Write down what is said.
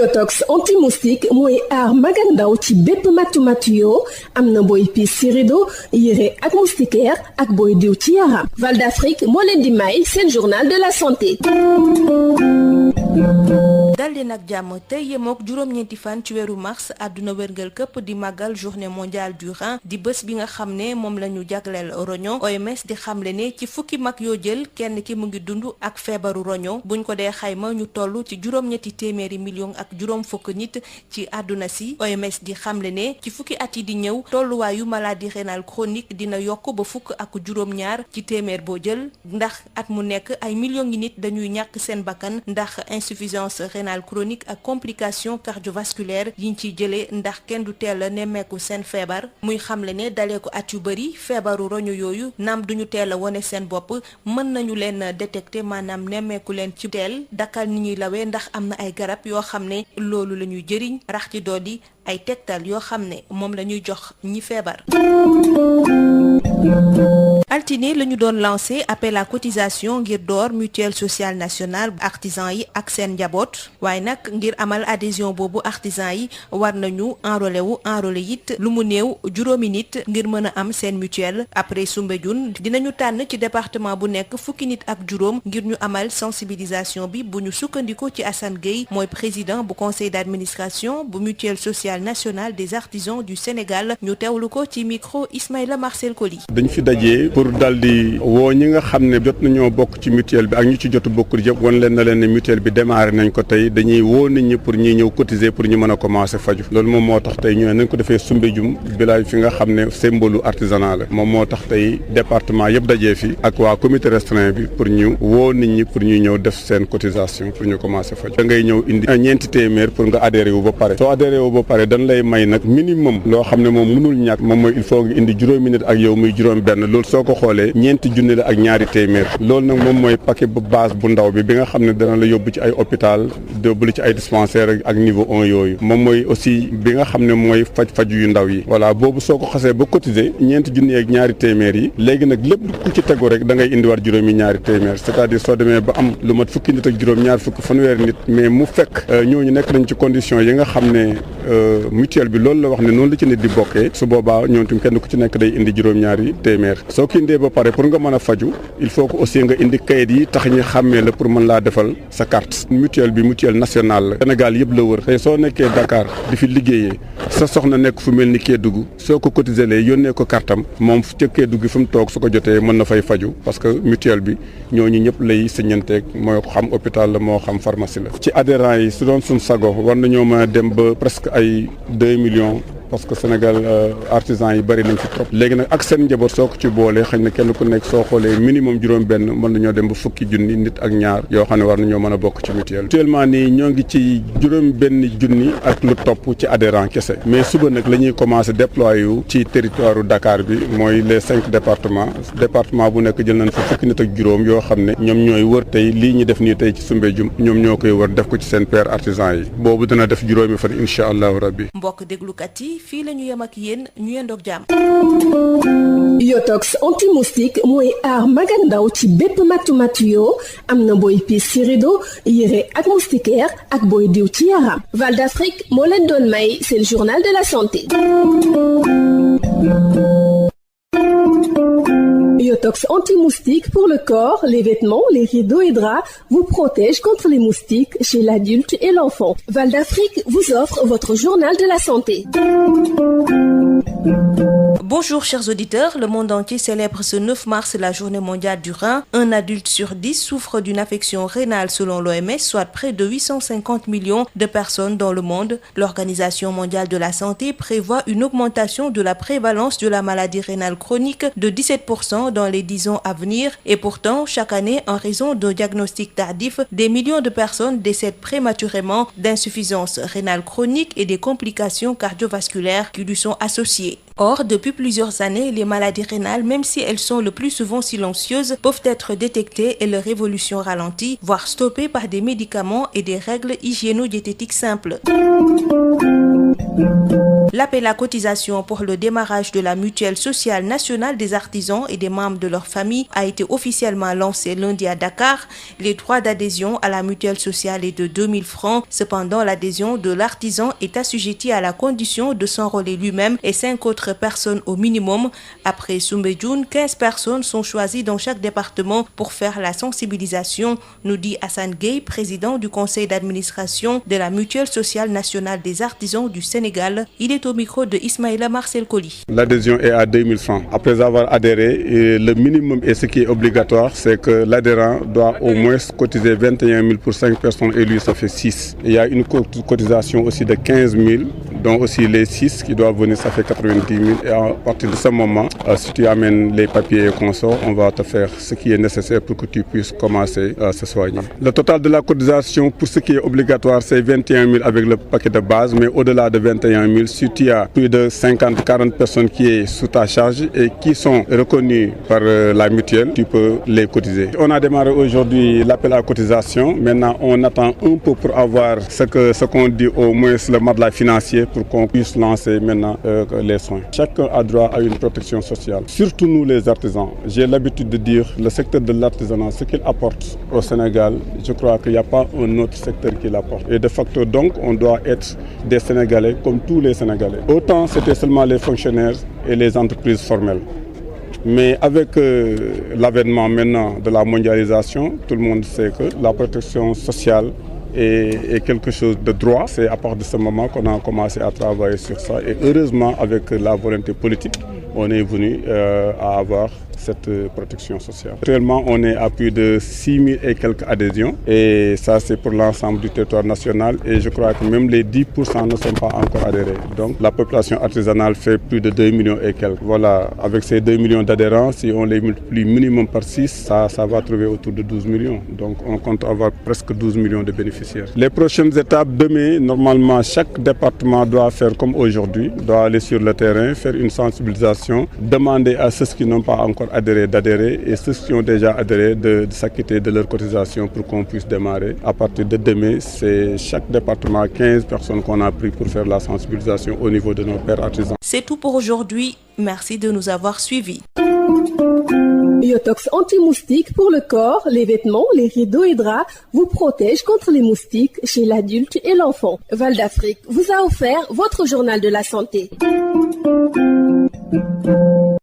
Biotox anti-moustique mooy aar mag ak ndaw ci bépp matu-matu yoo am na booy piis ci rido yére ak moustiquaire ak booy diw ci yaram. Val d'Afrique moo leen di may seen journal de la santé. dal leen ak jàmm tey yemook juróom-ñeenti fan ci weeru mars àdduna wërngal këpp di màggal journée mondiale du rein di bés bi nga xam ne moom la ñu jagleel roño. OMS di xamle ne ci fukki mag yoo jël kenn ki mu ngi dund ak feebaru roño buñ ko dee xayma ñu toll ci juróom-ñetti téeméeri million ak juróom fukk nit ci àdduna si. OMS di xamle ne ci fukki at yi di ñëw tolluwaayu maladie rénale chronique dina yokk ba fukk ak juróom-ñaar ci téeméer boo jël ndax at mu nekk ay millions yi nit dañuy ñàkk seen bakkan ndax insuffisance rénale chronique ak complication cardiovasculaire yiñ ciy jëlee ndax kenn du teel a nemmeeku seen feebar. muy xamle ne dalee ko at yu bëri feebaru roño yooyu naam duñu teel a wone seen bopp mën nañu leen détecter maanaam nemmeeku leen ci teel dakkal ni ñuy lawee ndax am na ay garab yoo xam ne loolu la ñuy jëriñ rax ci dolli ay tegtal yoo xam ne moom la ñuy jox ñi feebar. altine la ñu doon lancé appel à cotisation ngir door mutuelle sociale nationale artisan yi ak seen njaboot waaye nag ngir amal adhésion boobu artisan yi war nañu enrôlé it lu mu néew juróomi nit ngir mën a am seen mutuelle. après Soumbédioune dinañu tànn ci département bu nekk fukki nit ak juróom ngir ñu amal sensibilisation bi bu ñu sukkandiko ci Assane Gueye mooy président bu conseil d'administration bu mutuelle sociale nationale des artisans du Sénégal ñu teewlu ko ci micro Ismaïla Marcel Koli. dañ fi dajee pour daldi woo ñi nga xam ne jot nañoo bokk ci mutuelle bi ak ñu ci jotu bokkul yëpp wan leen na leen ne mutuelle bi démarré nañ ko tey dañuy woo nit ñi pour ñuy ñëw cotiser pour ñu mën a commencer faju loolu moom moo tax tey ñu ne nañ ko defee Soumbédioune village fi nga xam ne symbole artisanat la moom moo tax tey département yëpp dajee fi ak waa comité restreint bi pour ñu woo nit ñi pour ñuy ñëw def seen cotisation pour ñu commencer faju da ngay ñëw indi ñeenti téeméer pour nga adhéré wu ba pare soo adhéré wu ba pare dañ lay may nag minimum loo xam ne moom mënul ñàkk moom mooy il faut nga indi juróomi nit ak yow muy juróom benn loolu soo ko xoolee ñeenti junni la ak ñaari téeméer loolu nag moom mooy paquet bu base bu ndaw bi nga xam ne dana la yóbbu ci ay hôpital yóbbu ci ay dispensaire ak niveau 1 yooyu moom mooy aussi bi nga xam ne mooy faju yu ndaw yi voilà boobu soo ko xasee ba cotiser ñeenti junni ak ñaari téeméer yi léegi nag lépp ku ci tegu rek da ngay indi war juróomi ñaari téeméer c'est-à-dire soo demee ba am lu mat fukki nit ak juróom ñaar fukki fanweeri nit mais mu fekk ñooñu nekk nañ ci condition yi nga xam ne mutuelle bi loolu la wax ne noonu la ci nit di bokkee su boobaa ñoom tam kenn ku ci nekk day indi juróom-ñaari téeméer soo ko indee ba pare pour nga mën a faju il faut que aussi nga indi kayit yi tax ñi xàmmee la pour mën laa defal sa carte mutuelle bi mutuelle nationale la Sénégal yëpp la wër tey soo nekkee Dakar di fi liggéeyee sa soxna nekk fu mel ni Kédougou soo ko cotiselee yónnee ko kartam moom ca Kédougou fi mu toog su ko jotee mën na fay faju parce que mutuelle bi ñooñu ñëpp lay siñanteeg moo xam hôpital la moo xam pharmacie la ci adhérents yi su doon suñ sago war nañoo mën a dem ba presque ay 2 millions parce que Sénégal artisans yi bari nañ fi trop léegi nag ak seen njaboot soo ko ci boolee xëy na kenn ku nekk soo xoolee minimum juróom benn mën nañoo dem ba fukki junni nit ak ñaar yoo xam ne war nañoo mën a bokk ci mutuelle actuellement nii ñoo ngi ci juróom benn junni ak lu topp ci adhérents kese mais suba nag la ñuy commencer déployer yu ci territoire Dakar bi mooy les 5 département bu nekk jël nañ fa fukki nit ak juróom yoo xam ne ñoom ñooy wër tey lii ñu def nii tey ci Soumbédioune ñoom ñoo koy wër def ko ci seen paire artisans yi boobu dina def juróomi fan incha allahu rabbi mbokk déglukat yi fii la ñu yem ak yéen ñu yendoog jàmm. Biotox anti-moustique mooy aar mag ak ndaw ci bépp matu-matu yoo am na booy piis ci rido yére ak moustiquaire ak booy diw ci yaram. Val d'Afrique moo leen doon may seen journal de la santé. Biotox anti-moustique pour le corps, les vêtements, les rideaux et draps vous protège contre les moustiques chez l'adulte et l'enfant. Val d'Afrique vous offre votre journal de la santé. Bonjour chers auditeurs, le monde entier célèbre ce 9 mars la journée mondiale du rein. Un adulte sur 10 souffre d'une affection rénale selon l'OMS, soit près de 850 millions de personnes dans le monde. L'Organisation mondiale de la santé prévoit une augmentation de la prévalence de la maladie rénale chronique de 17% dans les 10 ans à venir. Et pourtant, chaque année, en raison d'un diagnostic tardif, des millions de personnes décèdent prématurément d'insuffisance rénale chronique et des complications cardiovasculaires qui lui sont associées. Or, depuis plusieurs années, les maladies rénales, même si elles sont le plus souvent silencieuses, peuvent être détectées et leur évolution ralentie, voire stoppée par des médicaments et des règles hygiéno-diététiques simples. L'appel à cotisation pour le démarrage de la mutuelle sociale nationale des artisans et des membres de leur famille a été officiellement lancé lundi à Dakar. Les droits d'adhésion à la mutuelle sociale est de 2000 francs. Cependant, l'adhésion de l'artisan est assujettie à la condition de s'enrôler lui-même et 5 autres personnes au minimum. Après Soumbédioune, 15 personnes sont choisies dans chaque département pour faire la sensibilisation, nous dit Hassan Gueye, président du conseil d'administration de la mutuelle sociale nationale des artisans du Sénégal. Il est au micro de Ismaïla Marcel Koli. L'adhésion est à 2000 francs. Après avoir adhéré, le minimum et ce qui est obligatoire, c'est que l'adhérent doit au moins cotiser 21 000 pour 5 personnes et lui, ça fait 6. Il y a une cotisation aussi de 15 000, dont aussi les 6 qui doivent venir, ça fait 90 000. Et à partir de ce moment, si tu amènes les papiers et consorts, on va te faire ce qui est nécessaire pour que tu puisses commencer à se soigner. Le total de la cotisation pour ce qui est obligatoire, c'est 21 000 avec le paquet de base, mais au-delà de 21 000, si tu as plus de 50-40 personnes qui sont sous ta charge et qui sont reconnues par la mutuelle, tu peux les cotiser. On a démarré aujourd'hui l'appel à cotisation. Maintenant, on attend un peu pour avoir ce qu'on dit au moins le matelas financier pour qu'on puisse lancer maintenant les soins. Chacun a droit à une protection sociale. Surtout nous les artisans. J'ai l'habitude de dire le secteur de l'artisanat, ce qu'il apporte au Sénégal, je crois qu'il n'y a pas un autre secteur qui l'apporte. Et de facto donc, on doit être des Sénégalais comme tous les Sénégalais. Autant c'était seulement les fonctionnaires et les entreprises formelles. Mais avec l'avènement maintenant de la mondialisation, tout le monde sait que la protection sociale est quelque chose de droit. C'est à partir de ce moment qu'on a commencé à travailler sur ça. Et heureusement, avec la volonté politique, on est venu à avoir cette protection sociale. Actuellement, on est à plus de 6 000 et quelques adhésions. Et ça, c'est pour l'ensemble du territoire national. Et je crois que même les 10% ne sont pas encore adhérés. Donc, la population artisanale fait plus de 2 millions et quelques. Voilà, avec ces 2 millions d'adhérents, si on les multiplie minimum par 6, ça va trouver autour de 12 millions. Donc, on compte avoir presque 12 millions de bénéficiaires. Les prochaines étapes, demain, normalement, chaque département doit faire comme aujourd'hui, doit aller sur le terrain, faire une sensibilisation, demander à ceux qui n'ont pas encore d'adhérer et ceux qui ont déjà adhéré de s'acquitter de leur cotisation pour qu'on puisse démarrer. À partir de demain, c'est chaque département 15 personnes qu'on a pris pour faire la sensibilisation au niveau de nos pères artisans. C'est tout pour aujourd'hui. Merci de nous avoir suivis. Biotox anti-moustique pour le corps, les vêtements, les rideaux et draps vous protège contre les moustiques chez l'adulte et l'enfant. Val d'Afrique vous a offert votre journal de la santé.